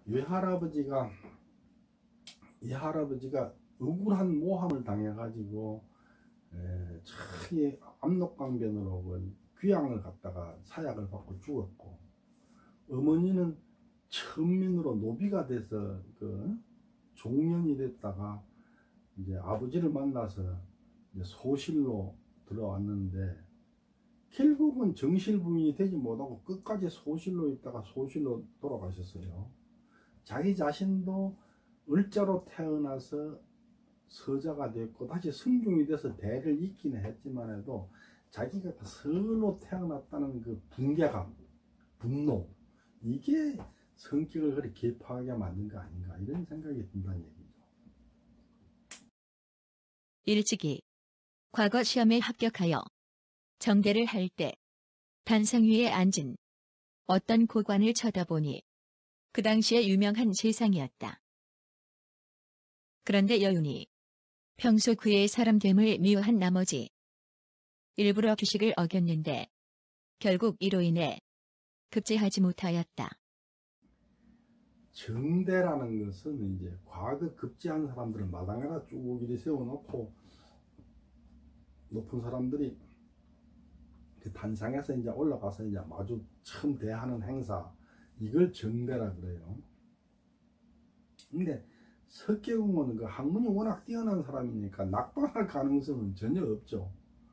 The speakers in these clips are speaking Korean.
외할아버지가 이 할아버지가 억울한 모함을 당해가지고 참 압록강변으로 귀양을 갔다가 사약을 받고 죽었고, 어머니는 천민으로 노비가 돼서 종년이 됐다가 이제 아버지를 만나서 이제 소실로 들어왔는데, 결국은 정실부인이 되지 못하고 끝까지 소실로 있다가 소실로 돌아가셨어요. 자기 자신도 을자로 태어나서 서자가 됐고 다시 성중이 돼서 대를 잇기는 했지만 해도 자기가 서로 태어났다는 그 분개감, 분노, 이게 성격을 그렇게 개파하게 만든 거 아닌가, 이런 생각이 든다는 얘기죠. 일찍이 과거 시험에 합격하여 정대를 할 때 단상 위에 앉은 어떤 고관을 쳐다보니 그 당시에 유명한 세상이었다. 그런데 여윤이 평소 그의 사람됨을 미워한 나머지 일부러 규식을 어겼는데 결국 이로 인해 급제하지 못하였다. 정대라는 것은 이제 과거 급제한 사람들을 마당에다 쭉 이리 세워놓고 높은 사람들이 그 단상에서 이제 올라가서 이제 마주 처음 대하는 행사, 이걸 정대라 그래요. 근데 석계공은 그 학문이 워낙 뛰어난 사람이니까 낙방할 가능성은 전혀 없죠.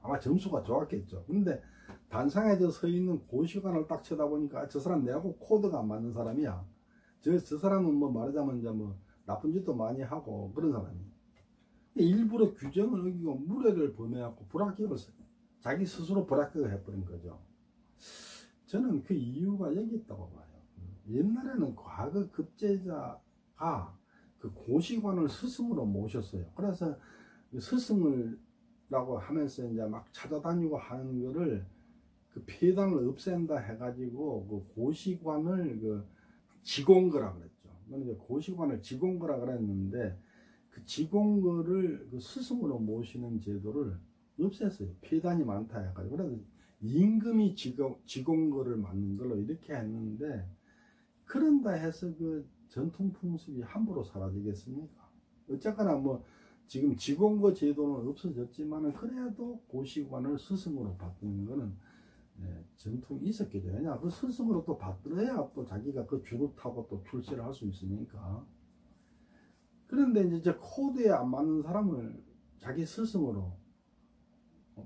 아마 점수가 좋았겠죠. 근데 단상에 서 있는 고시관을 딱 쳐다보니까 저 사람 내하고 코드가 안 맞는 사람이야. 저 사람은 뭐 말하자면 이제 뭐 나쁜 짓도 많이 하고 그런 사람이에요. 일부러 규정을 어기고 무례를 범해갖고 불합격을 자기 스스로 불합격을 해버린 거죠. 저는 그 이유가 여기 있다고 봐요. 옛날에는 과거 급제자가 그 고시관을 스승으로 모셨어요. 그래서 스승을라고 하면서 이제 막 찾아다니고 하는 거를 그 폐당을 없앤다 해가지고 그 고시관을 그 직원거라 그랬죠. 그러니까 고시관을 직원거라 그랬는데 그 직원거를 그 스승으로 모시는 제도를 없앴어요. 폐단이 많다 해가지고. 그래서 임금이 직원거를 맡는 걸로 이렇게 했는데, 그런다 해서 그 전통 풍습이 함부로 사라지겠습니까? 어쨌거나 뭐 지금 직원거 제도는 없어졌지만 그래도 고시관을 스승으로 받는 거는 전통이 있었겠죠. 왜냐, 그 스승으로 또 받들어야 또 자기가 그 줄을 타고 또 출세를 할 수 있으니까. 그런데 이제 코드에 안 맞는 사람을 자기 스승으로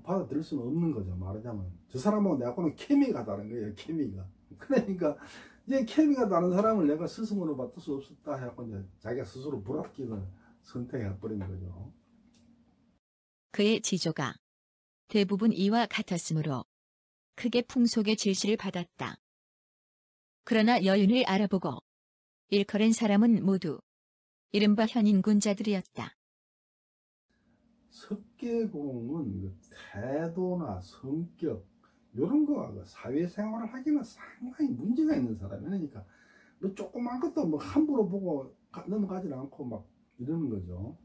받아들일 수는 없는 거죠. 말하자면 저 사람하고 내하고는 케미가 다른 거예요. 케미가. 그러니까 이제 케미가 다른 사람을 내가 스승으로 받을 수 없었다 해갖고 이제 자기가 스스로 불합격을 선택해버린 거죠. 그의 지조가 대부분 이와 같았으므로 크게 풍속의 질시를 받았다. 그러나 여윤을 알아보고 일컬은 사람은 모두 이른바 현인군자들이었다. 석계공은 그 태도나 성격 이런 거가 그 사회생활을 하기는 상당히 문제가 있는 사람이에요. 그러니까 뭐 조그만 것도 뭐 함부로 보고 넘어가지 않고 막 이러는 거죠.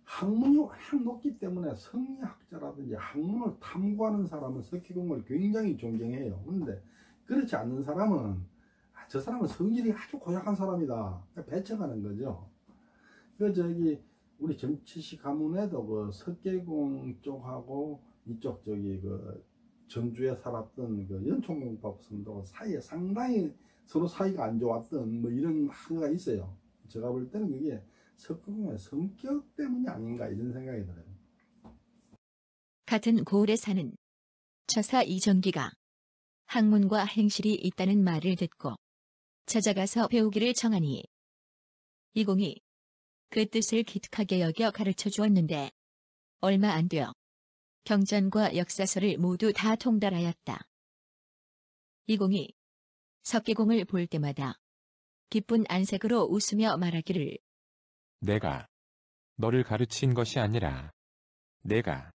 학문이 워낙 높기 때문에 성리학자라든지 학문을 탐구하는 사람은 석계공을 굉장히 존경해요. 그런데 그렇지 않는 사람은 저 사람은 성질이 아주 고약한 사람이다, 배척하는 거죠. 우리 정치시 가문에도 그 석계공 쪽하고 이쪽 그 전주에 살았던 그 연총공법 선도 사이에 상당히 서로 사이가 안 좋았던 뭐 이런 하가 있어요. 제가 볼 때는 그게 석계공의 성격 때문이 아닌가, 이런 생각이 들어요. 같은 고을에 사는 처사 이정기가 학문과 행실이 있다는 말을 듣고 찾아가서 배우기를 청하니 이공이 그 뜻을 기특하게 여겨 가르쳐 주었는데 얼마 안 되어 경전과 역사서를 모두 다 통달하였다. 이공이 석계공을 볼 때마다 기쁜 안색으로 웃으며 말하기를, 내가 너를 가르친 것이 아니라 내가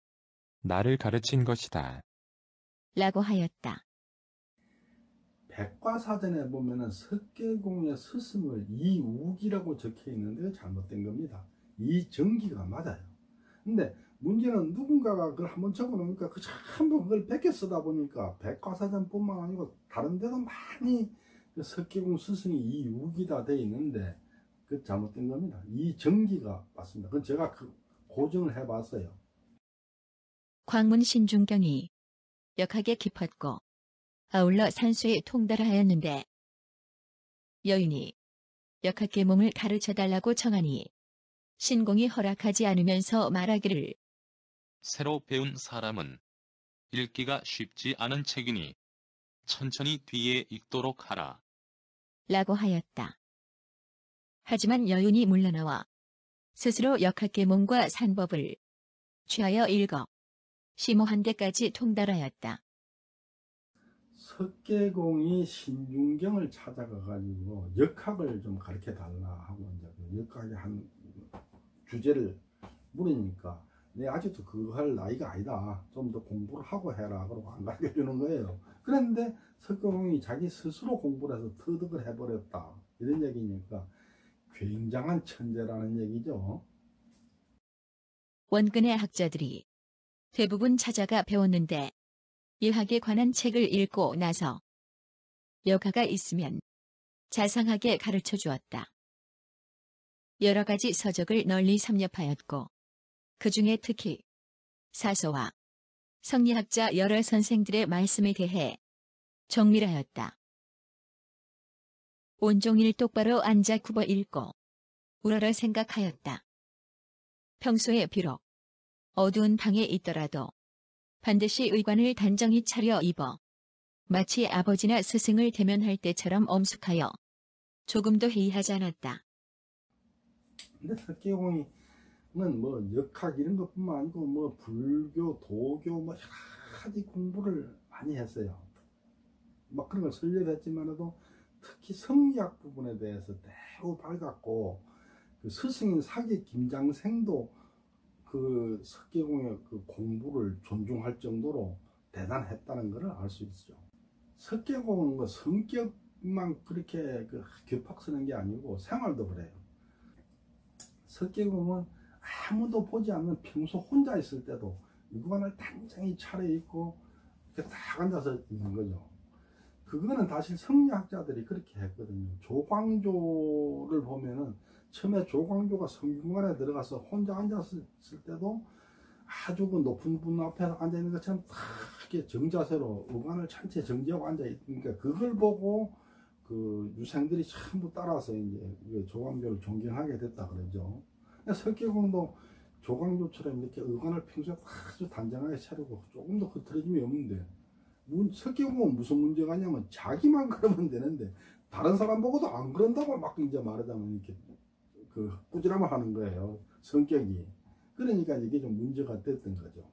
나를 가르친 것이다 라고 하였다. 백과사전에 보면은 석계공의 스승을 이욱이라고 적혀 있는데 잘못된 겁니다. 이정기가 맞아요. 근데 문제는 누군가가 그걸 한번 적어 놓으니까 그 전부 그걸 베껴 쓰다 보니까 백과사전뿐만 아니고 다른 데도 많이 그 석계공 스승이 이욱이다 돼 있는데 그 잘못된 겁니다. 이정기가 맞습니다. 그건 제가 고정을 해봤어요. 광문 신중경이 역하게 깊었고 아울러 산수에 통달하였는데 여인이 역학계 몸을 가르쳐달라고 청하니 신공이 허락하지 않으면서 말하기를 새로 배운 사람은 읽기가 쉽지 않은 책이니 천천히 뒤에 읽도록 하라. 라고 하였다. 하지만 여윤이 물러나와 스스로 역학계 몸과 산법을 취하여 읽어 심오한 데까지 통달하였다. 석계공이 신중경을 찾아가가지고 역학을 좀 가르쳐 달라 하고 이제 그 역학의 한 주제를 물으니까 내 아직도 그거 할 나이가 아니다. 좀 더 공부를 하고 해라. 그러고 안 가르쳐 주는 거예요. 그런데 석계공이 자기 스스로 공부를 해서 터득을 해버렸다. 이런 얘기니까 굉장한 천재라는 얘기죠. 원근의 학자들이 대부분 찾아가 배웠는데 이학에 관한 책을 읽고 나서 여가가 있으면 자상하게 가르쳐 주었다. 여러 가지 서적을 널리 섭렵하였고 그 중에 특히 사서와 성리학자 여러 선생들의 말씀에 대해 정밀하였다. 온종일 똑바로 앉아 굽어 읽고 우러러 생각하였다. 평소에 비록 어두운 방에 있더라도 반드시 의관을 단정히 차려 입어 마치 아버지나 스승을 대면할 때처럼 엄숙하여 조금도 해이하지 않았다. 근데 석계공이는 뭐 역학 이런 것뿐만 아니고 뭐 불교, 도교 뭐 여러 가지 공부를 많이 했어요. 막 그런 걸 설립했지만도 특히 성리학 부분에 대해서 매우 밝았고 그 스승인 사기 김장생도 그 석계공의 그 공부를 존중할 정도로 대단했다는 것을 알 수 있죠. 석계공은 뭐 성격만 그렇게 그 교팍 쓰는 게 아니고 생활도 그래요. 석계공은 아무도 보지 않는 평소 혼자 있을 때도 의관을 단정히 차려입고 이렇게 딱 앉아서 있는 거죠. 그거는 사실 성리학자들이 그렇게 했거든요. 조광조를 보면은 처음에 조광조가 성균관에 들어가서 혼자 앉았을 때도 아주 그 높은 분 앞에 앉아 있는 것처럼 딱 이렇게 정자세로 의관을 전체 정지하고 앉아 있으니까 그걸 보고 그 유생들이 전부 따라서 이제 조광조를 존경하게 됐다 그러죠. 석계공도 조광조처럼 이렇게 의관을 평소에 아주 단정하게 차리고 조금 더 흐트러짐이 없는데 석계공은 무슨 문제가 있냐면 자기만 그러면 되는데 다른 사람 보고도 안 그런다고 막 이제 말하자면 이렇게 그 꾸지람을 하는 거예요. 성격이. 그러니까 이게 좀 문제가 됐던 거죠.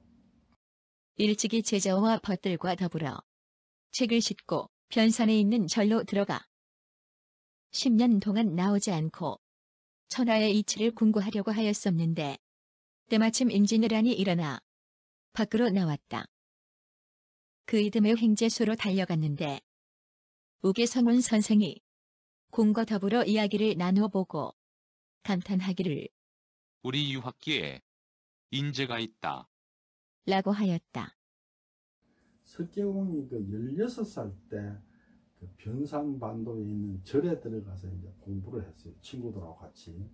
일찍이 제자와 벗들과 더불어 책을 싣고 변산에 있는 절로 들어가 10년 동안 나오지 않고 천하의 이치를 궁구하려고 하였었는데 때마침 임진왜란이 일어나 밖으로 나왔다. 그 이듬해 횡재소로 달려갔는데 우계성운 선생이 공과 더불어 이야기를 나누어 보고 감탄하기를 우리 유학기에 인재가 있다. 라고 하였다. 석계공이 그 16살 때 그 변산반도에 있는 절에 들어가서 이제 공부를 했어요. 친구들하고 같이.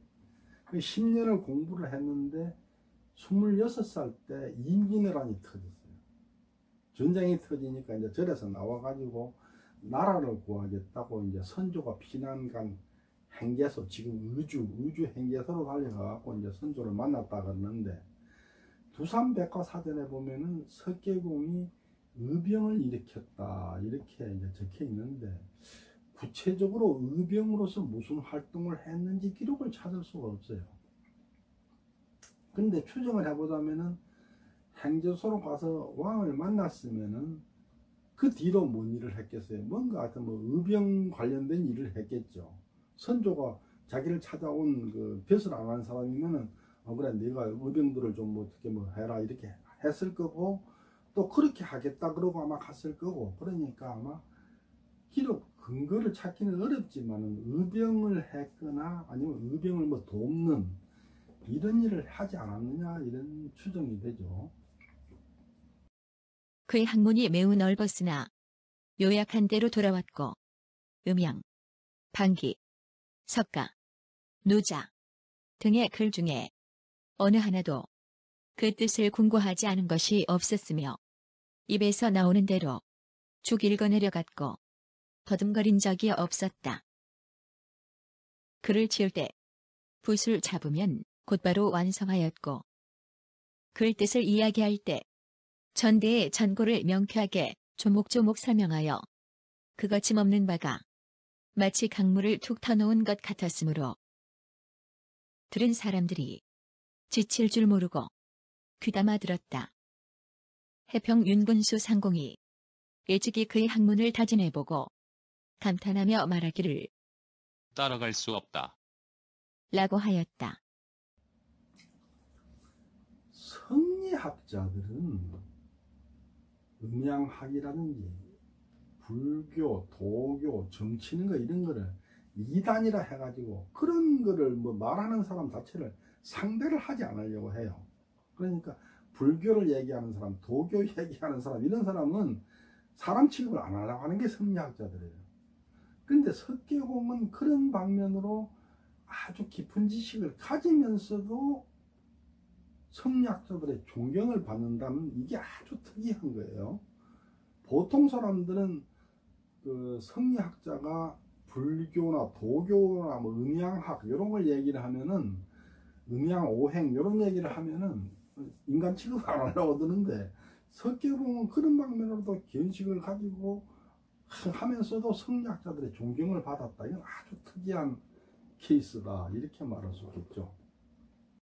그 10년을 공부를 했는데 26살 때 임진왜란이 터졌어요. 전쟁이 터지니까 이제 절에서 나와가지고 나라를 구하겠다고 이제 선조가 피난 간 행계소, 지금 의주 행계소로 달려가고 이제 선조를 만났다 그러는데 두산백과사전에 보면은 석계공이 의병을 일으켰다 이렇게 이제 적혀 있는데 구체적으로 의병으로서 무슨 활동을 했는지 기록을 찾을 수가 없어요. 근데 추정을 해보자면은 행제소로 가서 왕을 만났으면은 그 뒤로 뭔 일을 했겠어요? 뭔가 하여튼 뭐 의병 관련된 일을 했겠죠. 선조가 자기를 찾아온 그 벼슬 안 한 사람이면은 그래 네가 의병들을 좀 뭐 어떻게 뭐 해라 이렇게 했을 거고 또 그렇게 하겠다 그러고 아마 갔을 거고 그러니까 아마 기록 근거를 찾기는 어렵지만은 의병을 했거나 아니면 의병을 뭐 돕는 이런 일을 하지 않았느냐 이런 추정이 되죠. 그의 학문이 매우 넓었으나 요약한 대로 돌아왔고 음양, 방기, 석가, 노자 등의 글 중에 어느 하나도 그 뜻을 궁고하지 않은 것이 없었으며 입에서 나오는 대로 쭉 읽어내려갔고 더듬거린 적이 없었다. 글을 지을 때 붓을 잡으면 곧바로 완성하였고 글 뜻을 이야기할 때 전대의 전고를 명쾌하게 조목조목 설명하여 그 거침없는 바가 마치 강물을 툭 터놓은 것 같았으므로 들은 사람들이 지칠 줄 모르고 귀담아 들었다. 해평 윤군수 상공이 일찍이 그의 학문을 타진해보고 감탄하며 말하기를 따라갈 수 없다. 라고 하였다. 성리학자들은 음양학이라든지 불교, 도교, 정치는 거 이런 거를 이단이라 해가지고 그런 거를 뭐 말하는 사람 자체를 상대를 하지 않으려고 해요. 그러니까 불교를 얘기하는 사람, 도교 얘기하는 사람 이런 사람은 사람 취급을 안 하려고 하는 게 성리학자들이에요. 그런데 석계공은 그런 방면으로 아주 깊은 지식을 가지면서도 성리학자들의 존경을 받는다는 이게 아주 특이한 거예요. 보통 사람들은 그 성리학자가 불교나 도교나 뭐 음양학 이런 걸 얘기를 하면은 음양오행 이런 얘기를 하면은 인간 취급 안 하려고 드는데 석계공은 그런 방면으로도 견식을 가지고 하면서도 성리학자들의 존경을 받았다. 이건 아주 특이한 케이스다. 이렇게 말할 수 있겠죠.